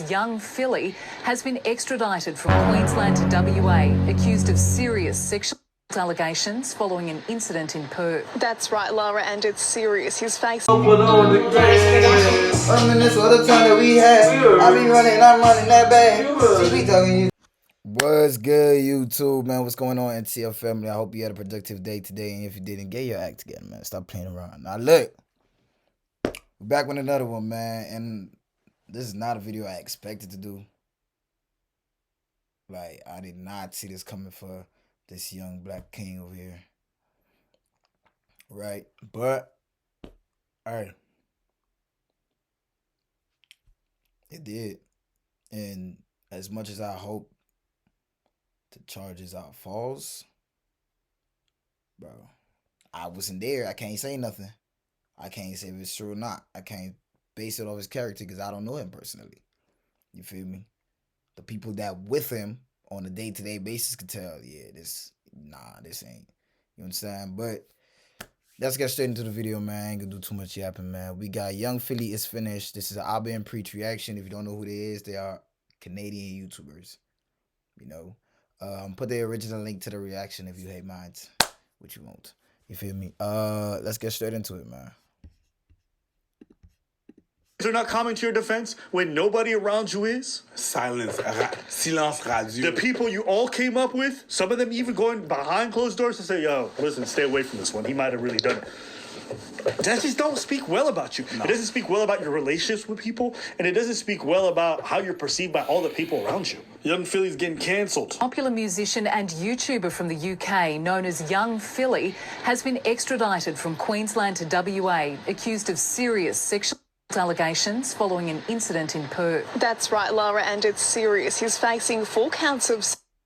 Yungfilly has been extradited from Queensland to WA, accused of serious sexual allegations following an incident in Perth. That's right, Laura, and it's serious. His face. I'm in this other time that we had. I be running, I'm running that bag. See, we talking you. What's good, YouTube, man? What's going on, NCL Family? I hope you had a productive day today, and if you didn't, get your act together, man. Stop playing around. Now, look, we're back with another one, man, and this is not a video I expected to do. Like, I did not see this coming for this young black king over here. Right? But, alright. It did. And as much as I hope the charges out falls, bro, I wasn't there. I can't say nothing. I can't say if it's true or not. I can't base it off his character because I don't know him personally. You feel me? The people that with him on a day-to-day basis could tell, yeah, this ain't. You understand? But let's get straight into the video, man. I ain't gonna do too much yapping, man. We got Yungfilly is finished. This is an I've been preach reaction. If you don't know who they is, they are Canadian YouTubers. You know? Put the original link to the reaction if you hate mine, which you won't. You feel me? Let's get straight into it, man. They're not coming to your defense when nobody around you is? Silence radio. The people you all came up with, some of them even going behind closed doors to say, yo, listen, stay away from this one. He might have really done it. That just don't speak well about you. No. It doesn't speak well about your relationships with people, and it doesn't speak well about how you're perceived by all the people around you. Yungfilly's getting cancelled. Popular musician and YouTuber from the UK, known as Yungfilly, has been extradited from Queensland to WA, accused of serious sexual allegations following an incident in Perth. That's right, Laura, and it's serious. He's facing 4 counts of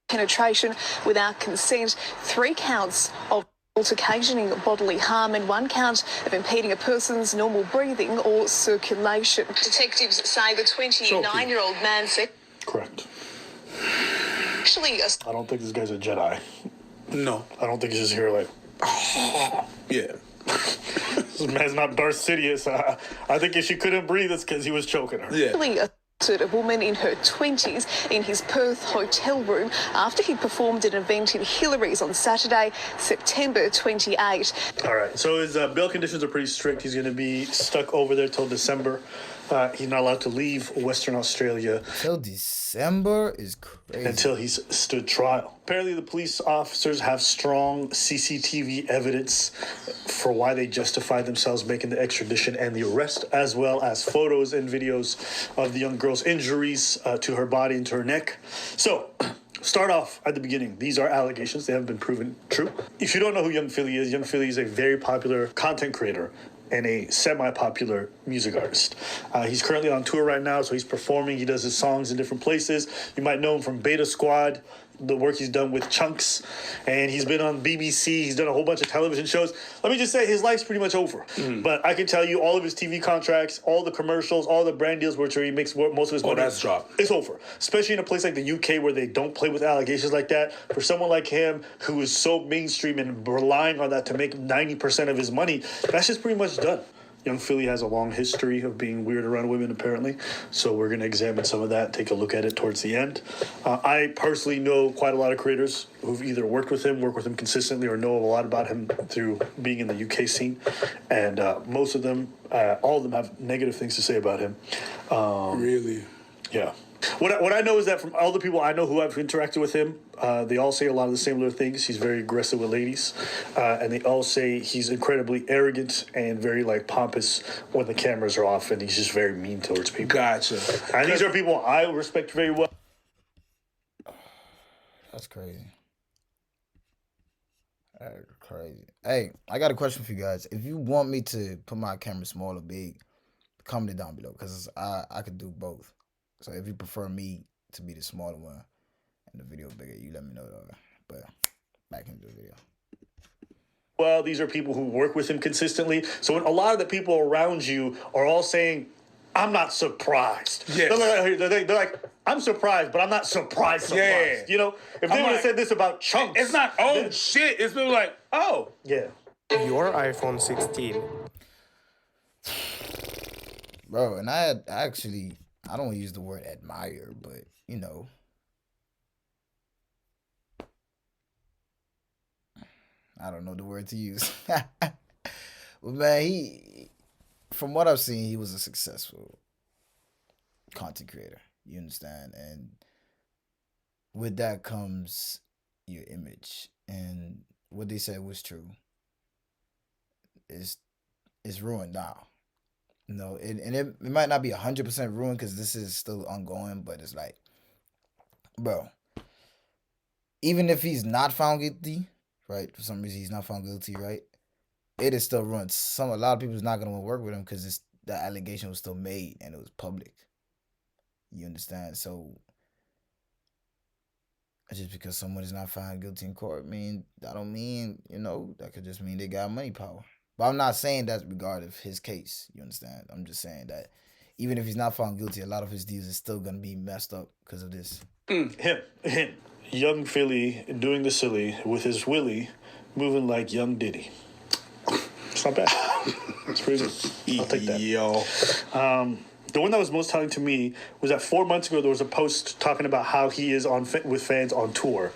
penetration without consent, 3 counts of occasioning bodily harm, and 1 count of impeding a person's normal breathing or circulation. Detectives say the 29-year-old man said... Correct. Actually... I don't think this guy's a Jedi. No. I don't think he's just here like... Yeah. This man's not Darth Sidious. I think if she couldn't breathe, it's because he was choking her. Yeah. Assaulted a woman in her 20s in his Perth hotel room after he performed an event in Hillary's on Saturday, September 28. All right, so his bail conditions are pretty strict. He's going to be stuck over there till December. He's not allowed to leave Western Australia. Till December is crazy. Until he's stood trial. Apparently the police officers have strong CCTV evidence for why they justified themselves making the extradition and the arrest, as well as photos and videos of the young girl's injuries to her body and to her neck. So, start off at the beginning. These are allegations. They haven't been proven true. If you don't know who Yungfilly is a very popular content creator and a semi-popular music artist. He's currently on tour right now, so he's performing. He does his songs in different places. You might know him from Beta Squad, the work he's done with Chunkz, and he's been on BBC. He's done a whole bunch of television shows. Let me just say, his life's pretty much over. But I can tell you, all of his TV contracts, all the commercials, all the brand deals where he makes most of his money. That's dropped. It's over. Especially in a place like the UK where they don't play with allegations like that. For someone like him who is so mainstream and relying on that to make 90% of his money, that's just pretty much done. Yungfilly has a long history of being weird around women, apparently. So we're going to examine some of that, take a look at it towards the end. I personally know quite a lot of creators who've either work with him consistently, or know a lot about him through being in the UK scene. And most of them, all of them have negative things to say about him. Really? Yeah. What I know is that from all the people I know who have interacted with him, they all say a lot of the similar things. He's very aggressive with ladies, and they all say he's incredibly arrogant and very pompous when the cameras are off, and he's just very mean towards people. Gotcha. And these are people I respect very well. That's crazy. That's crazy. Hey, I got a question for you guys. If you want me to put my camera small or big, comment it down below, because I could do both. So if you prefer me to be the smaller one and the video bigger, you let me know. But back into the video. Well, these are people who work with him consistently. So when a lot of the people around you are all saying, I'm not surprised. Yes. They're like, I'm surprised, but I'm not surprised. Yeah. You know, if they would have said this about Chunkz. It's not, oh, shit. It's been like, oh. Yeah. Your iPhone 16. Bro, and I I don't use the word admire, but you know, I don't know the word to use. But man, from what I've seen, he was a successful content creator. You understand? And with that comes your image. And what they said was true. It's ruined now. No, it might not be 100% ruined because this is still ongoing, but it's like, bro, even if he's not found guilty, right? For some reason he's not found guilty, right? It is still ruined. A lot of people's not gonna want to work with him because the allegation was still made and it was public. You understand? So just because someone is not found guilty in court, that don't mean, that could just mean they got money power. But I'm not saying that's regard of his case. You understand? I'm just saying that even if he's not found guilty, a lot of his deals is still gonna be messed up because of this. Him. Young Philly doing the silly with his Willie moving like Young Diddy. It's not bad. It's pretty good. I'll take that. Yo. The one that was most telling to me was that 4 months ago there was a post talking about how he is with fans on tour,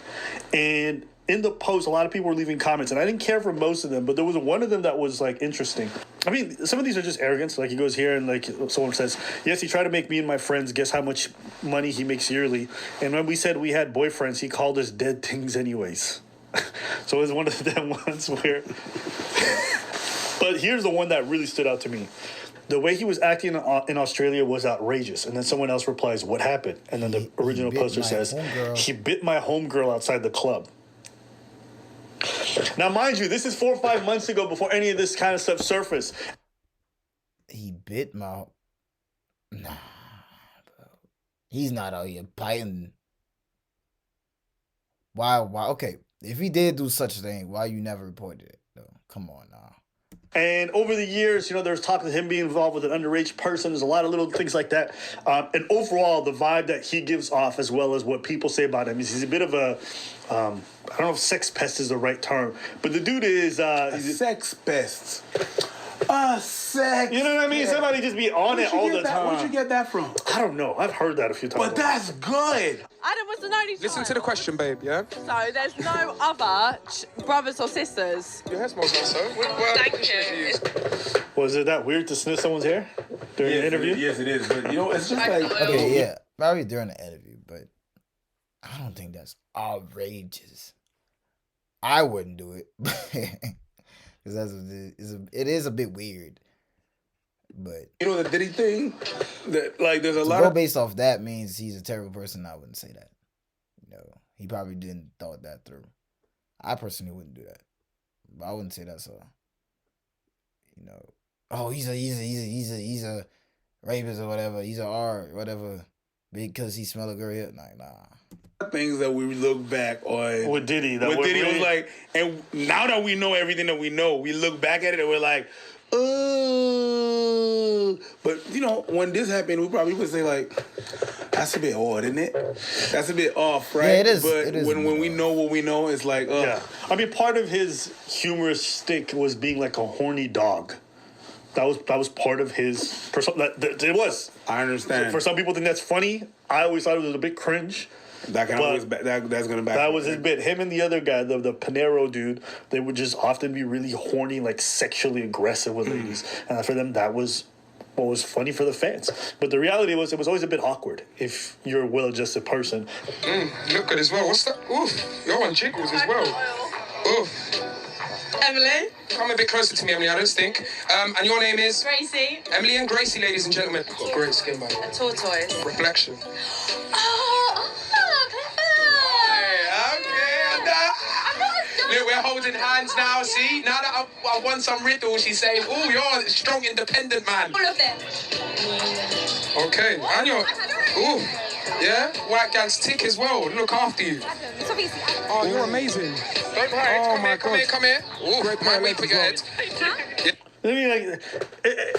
and in the post a lot of people were leaving comments, and I didn't care for most of them, but there was one of them that was like interesting. I mean, some of these are just arrogance. Like he goes here and like someone says, yes, he tried to make me and my friends guess how much money he makes yearly, and when we said we had boyfriends, he called us dead things anyways. So it was one of them ones where but here's the one that really stood out to me. The way he was acting in Australia was outrageous. And then someone else replies, what happened? And then the original poster says, he bit my homegirl outside the club. Now, mind you, this is 4 or 5 months ago before any of this kind of stuff surfaced. He bit my... Nah, bro. He's not out here biting. Why? Okay, if he did do such a thing, why you never reported it? though? Come on now. And over the years, there's talk of him being involved with an underage person. There's a lot of little things like that. And overall, the vibe that he gives off, as well as what people say about him, is he's a bit of a, I don't know if sex pest is the right term, but the dude is... he's a sex pest. A sex You know what I mean? pest. Somebody just be on it all the time. Where'd you get that from? I don't know. I've heard that a few times. But that's good. Adam was the only child. Listen to the question, babe, yeah? So there's no other brothers or sisters. Your hair smells nice, so. Well, Thank you. Was it that weird to sniff someone's hair during an interview? Yes, it is. But it's just like... Okay, yeah. Probably during the interview, but I don't think that's outrageous. I wouldn't do it. Because it is a bit weird. But the Diddy thing? That, there's a lot go of... based off that means he's a terrible person. I wouldn't say that. He probably didn't thought that through. I personally wouldn't do that. But I wouldn't say that's oh, he's a rapist or whatever. He's a R whatever because he smelled a girl here. Nah. Things that we look back on With Diddy. With Diddy was like, and now that we know everything that we know, we look back at it and we're like, oh. But when this happened, we probably would say that's a bit odd, isn't it? That's a bit off, right? Yeah, it is. But it is when we know what we know, it's like, yeah. I mean, part of his humorous stick was being like a horny dog. That was part of his it was. I understand. For some people think that's funny. I always thought it was a bit cringe. That can always that's gonna back. That was his bit. Him and the other guy, the Panero dude, they would just often be really horny, sexually aggressive with ladies. And for them, that was what was funny for the fans. But the reality was, it was always a bit awkward if you're a well-adjusted person. Look good as well. What's that? Oof, you're on jiggles as well. Oof. Emily. Come a bit closer to me, Emily, I don't think. And your name is? Gracie. Emily and Gracie, ladies and gentlemen. Got great skin, man. A tortoise. Reflection. Look, we're holding hands now, see? Now that I won some riddles, she's saying, oh, you're a strong, independent man. All of them. Okay, and you're... Ooh, yeah? White gals tick as well. Look after you. Oh, you're amazing. Don't hide. Oh, Come my here, come God. here, come here. Ooh, Great my way, parallel put your head. I mean,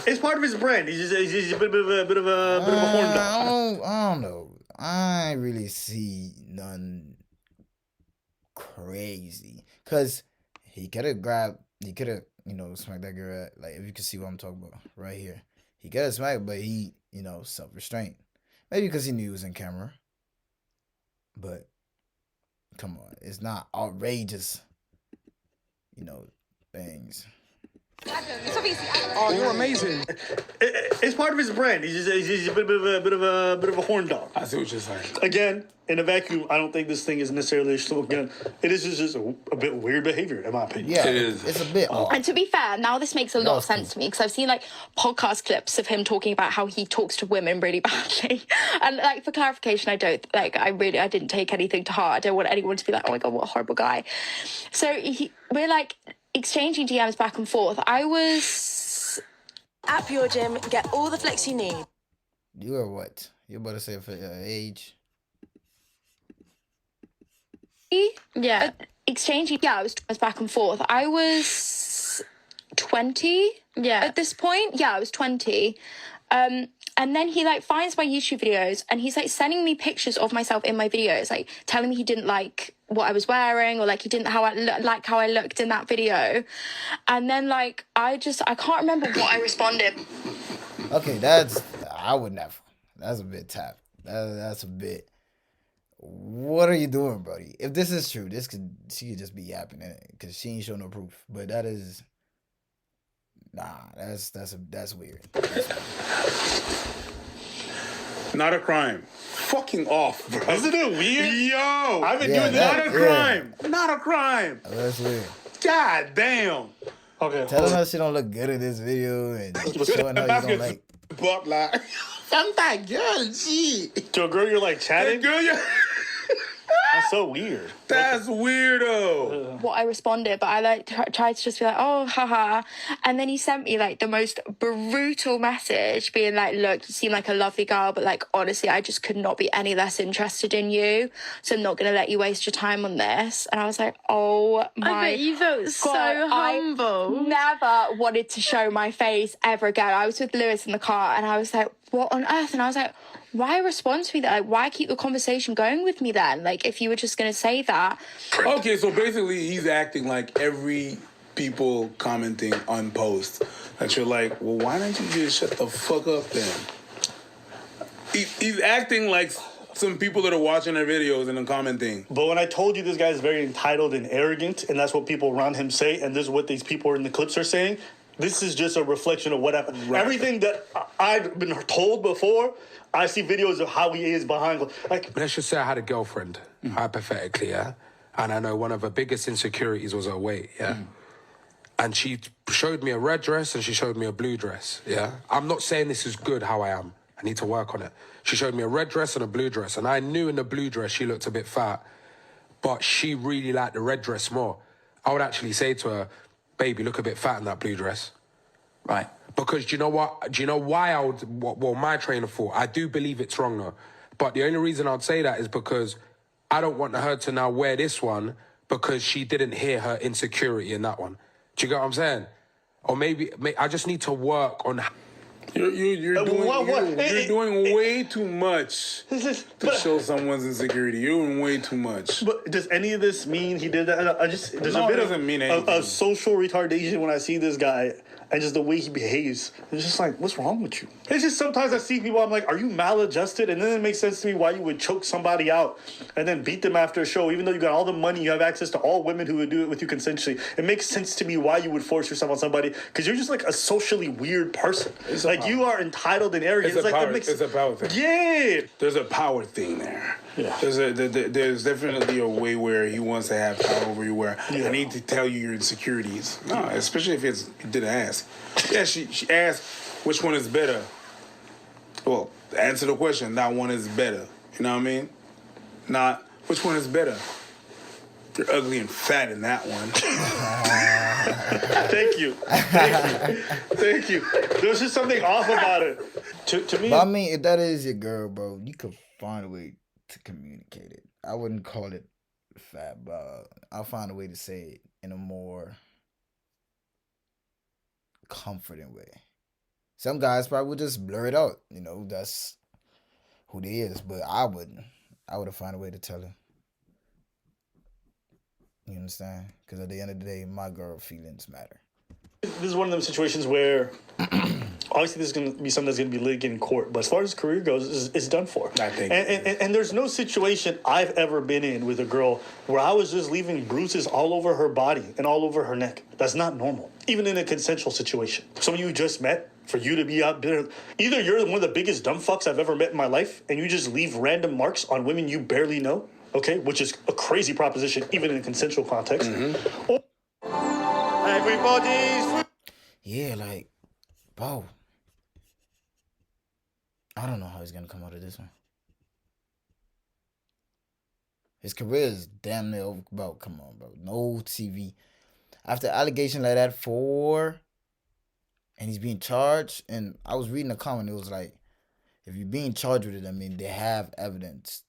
it's part of his brand. He's a bit of a horn dog. I don't know. I ain't really see none crazy. Because he could have smacked that girl. If you can see what I'm talking about right here. He could have smacked, but he, self-restraint. Maybe because he knew he was in camera. But come on, it's not outrageous, things. Oh, you're amazing. It's part of his brand. He's a bit of a horn dog. I see what you're saying. Again, in a vacuum, I don't think this thing is necessarily a smoke gun. It is just a bit weird behavior, in my opinion. Yeah, It is. It's a bit odd. And to be fair, now this makes a lot of sense to me because I've seen like podcast clips of him talking about how he talks to women really badly. And like for clarification, I didn't take anything to heart. I don't want anyone to be like, oh my God, what a horrible guy. So we're like exchanging DMs back and forth. I was at Pure Gym, get all the flex you need. You are what? You're about to say for your age? Yeah. Exchanging, I was back and forth. I was 20 at this point. Yeah, I was 20. And then he like finds my YouTube videos and he's like sending me pictures of myself in my videos, like telling me he didn't like what I was wearing or like he didn't how I looked in that video. And then like I can't remember what I responded. Okay, I would never. That's a bit tap. That's a bit. What are you doing, Brody? If this is true, she could just be yapping in it because she ain't show no proof. But that is, that's weird. Not a crime. Fucking off, bro. Isn't it weird? Yo, I've been doing doing that. that. Not a crime. Not a crime. That's weird. God damn. Okay. Telling her she don't look good in this video and showing her you don't like. But like, I'm that girl, G. To a girl you're like chatting? Girl, That's so weird. That's weirdo. What I responded, but I like tried to just be like, oh, haha. And then he sent me like the most brutal message being like, look, you seem like a lovely girl, but like, honestly, I just could not be any less interested in you. So I'm not going to let you waste your time on this. And I was like, oh my I bet you felt God, so humble. I never wanted to show my face ever again. I was with Lewis in the car and I was like, what on earth? And I was like, why respond to me that? Like, why keep the conversation going with me then? Like, if you were just going to say that. Okay, so basically he's acting like every people commenting on posts that you're like, well, why don't you just shut the fuck up then? He's acting like some people that are watching their videos and then commenting. But when I told you this guy is very entitled and arrogant, and that's what people around him say, and this is what these people in the clips are saying, this is just a reflection of what happened. Right. Everything that I've been told before, I see videos of how he is behind. Like, let's just say I had a girlfriend, hypothetically, yeah? And I know one of her biggest insecurities was her weight, yeah? And she showed me a red dress and she showed me a blue dress, yeah? I'm not saying this is good how I am. I need to work on it. She showed me a red dress and a blue dress. And I knew in the blue dress she looked a bit fat, but she really liked the red dress more. I would actually say to her, baby, look a bit fat in that blue dress. Right. Because do you know what? Do you know why I would, well, my train of thought, I do believe it's wrong though. But the only reason I'd say that is because I don't want her to now wear this one because she didn't hear her insecurity in that one. Do you get what I'm saying? Or maybe I just need to work on... You're doing way too much to show someone's insecurity. You're doing way too much. But does any of this mean he did that? There's a bit of social retardation when I see this guy and just the way he behaves. It's just like, what's wrong with you? It's just sometimes I see people, I'm like, are you maladjusted? And then it makes sense to me why you would choke somebody out and then beat them after a show, even though you got all the money, you have access to all women who would do it with you consensually. It makes sense to me why you would force yourself on somebody because you're just like a socially weird person. It's like you are entitled and arrogant. It's a power thing. Yeah. There's a power thing there. Yeah. There's definitely a way where he wants to have power over you where I need to tell you your insecurities. No, especially if you didn't ask. Yeah, she asked which one is better. Well, answer the question, that one is better. You know what I mean? Not which one is better. You're ugly and fat in that one. Thank you. There's just something off about it. To me. But I mean, if that is your girl, bro, you could find a way to communicate it. I wouldn't call it fat, but I'll find a way to say it in a more comforting way. Some guys probably would just blur it out. You know, that's who they is. But I wouldn't. I would have found a way to tell her. You understand? Because at the end of the day, my girl feelings matter. This is one of them situations where Obviously, this is going to be something that's going to be litigated in court. But as far as his career goes, it's done for. I think. And there's no situation I've ever been in with a girl where I was just leaving bruises all over her body and all over her neck. That's not normal, even in a consensual situation. Someone you just met, for you to be out there, either you're one of the biggest dumb fucks I've ever met in my life, and you just leave random marks on women you barely know, okay, which is a crazy proposition, even in a consensual context. Or everybody's... Yeah, like, bro. I don't know how he's going to come out of this one. His career is damn near over. Bro, come on, bro. No TV. After allegation like that, 4... and he's being charged, and I was reading a comment, it was like, if you're being charged with it, I mean, they have evidence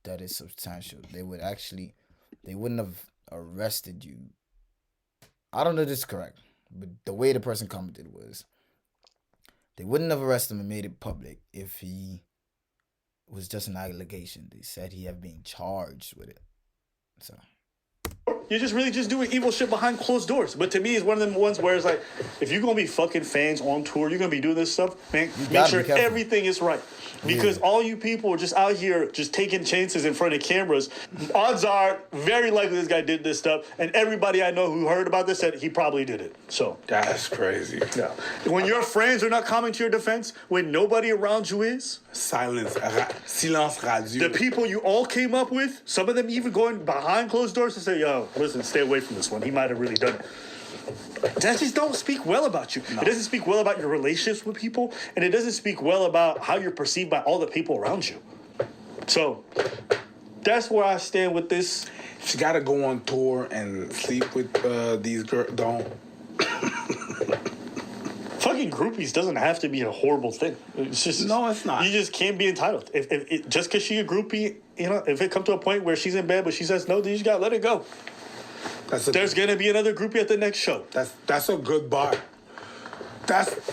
that is substantial. They wouldn't have arrested you. I don't know if this is correct, but the way the person commented was, they wouldn't have arrested him and made it public if he was just an allegation. They said he had been charged with it. So... you're just really just doing evil shit behind closed doors. But to me, it's one of them ones where it's like, if you're going to be fucking fans on tour, you're going to be doing this stuff, man, make sure everything is right. Because all you people are just out here just taking chances in front of cameras. Odds are very likely this guy did this stuff. And everybody I know who heard about this said he probably did it. So that's crazy. Yeah. When your friends are not coming to your defense, when nobody around you is. Silence radio. The people you all came up with, some of them even going behind closed doors to say, yo, listen, stay away from this one. He might have really done it. That just don't speak well about you. No. It doesn't speak well about your relationships with people, and it doesn't speak well about how you're perceived by all the people around you. So that's where I stand with this. If you gotta go on tour and sleep with these girls, don't. Fucking groupies doesn't have to be a horrible thing. It's just no, it's not. You just can't be entitled. If just because she's a groupie, you know, if it comes to a point where she's in bed but she says no, then you just gotta let it go. There's gonna be another groupie at the next show. That's a good bar.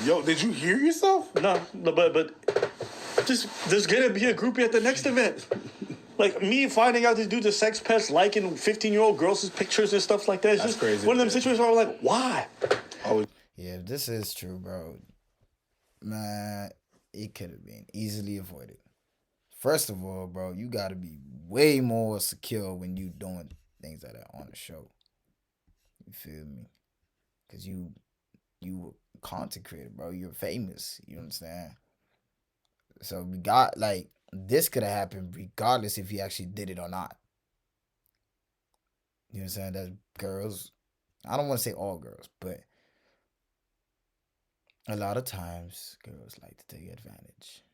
Yo, did you hear yourself? No, but just there's gonna be a groupie at the next event. Like me finding out this dude's a sex pest, liking 15-year-old girls' pictures and stuff like that. It's just crazy. One of them situations where I'm like, why? Oh, yeah, this is true, bro. Man, it could have been easily avoided. First of all, bro, you gotta be way more secure when you doing things like that on the show. You feel me? Because you were content creator, bro. You're famous. You understand? So we got, like, this could have happened regardless if he actually did it or not. You understand? That girls, I don't want to say all girls, but a lot of times girls like to take advantage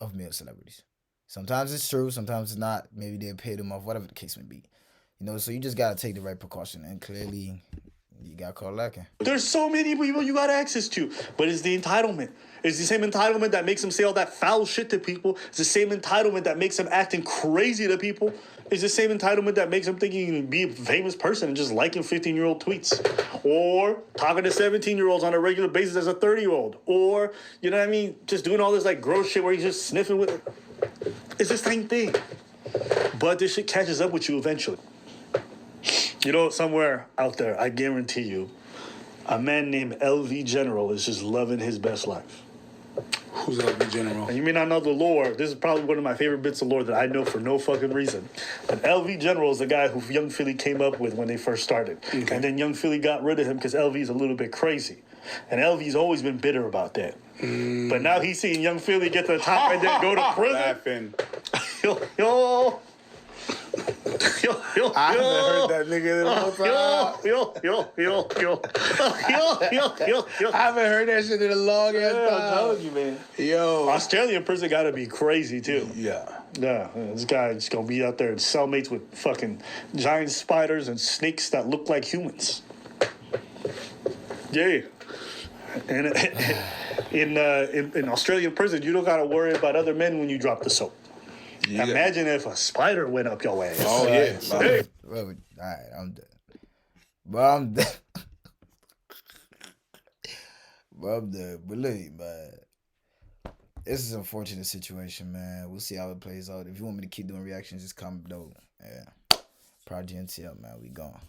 of male celebrities. Sometimes it's true, sometimes it's not. Maybe they pay them off, whatever the case may be. You know, so you just gotta take the right precaution, and clearly you got caught lacking. There's so many people you got access to, but it's the entitlement. It's the same entitlement that makes them say all that foul shit to people. It's the same entitlement that makes them acting crazy to people. It's the same entitlement that makes them thinking you can be a famous person and just liking 15-year-old tweets. Or talking to 17-year-olds on a regular basis as a 30-year-old. Or, you know what I mean, just doing all this like gross shit where he's just sniffing with it. It's the same thing. But this shit catches up with you eventually. You know, somewhere out there, I guarantee you, a man named LV General is just loving his best life. Who's LV General? And you may not know the lore. This is probably one of my favorite bits of lore that I know for no fucking reason. But LV General is the guy who yungfilly came up with when they first started. Okay. And then yungfilly got rid of him because LV's a little bit crazy. And LV's always been bitter about that. But now he's seeing yungfilly get to the top and then go to prison. Laughing. Yo. I haven't heard that nigga in a long time. I haven't heard that shit in a long ass time. I'm telling you, man. Yo. Australian prison gotta be crazy, too. Yeah. Yeah, this guy's gonna be out there in cellmates with fucking giant spiders and snakes that look like humans. Yeah. And in Australian prison, you don't gotta worry about other men when you drop the soap. Yeah. Imagine if a spider went up your ass. Oh, yeah. Hey. All right, I'm done. But I'm done. But look, man, this is an unfortunate situation, man. We'll see how it plays out. If you want me to keep doing reactions, just comment below. Yeah. ProdigyNcl, man. We gone.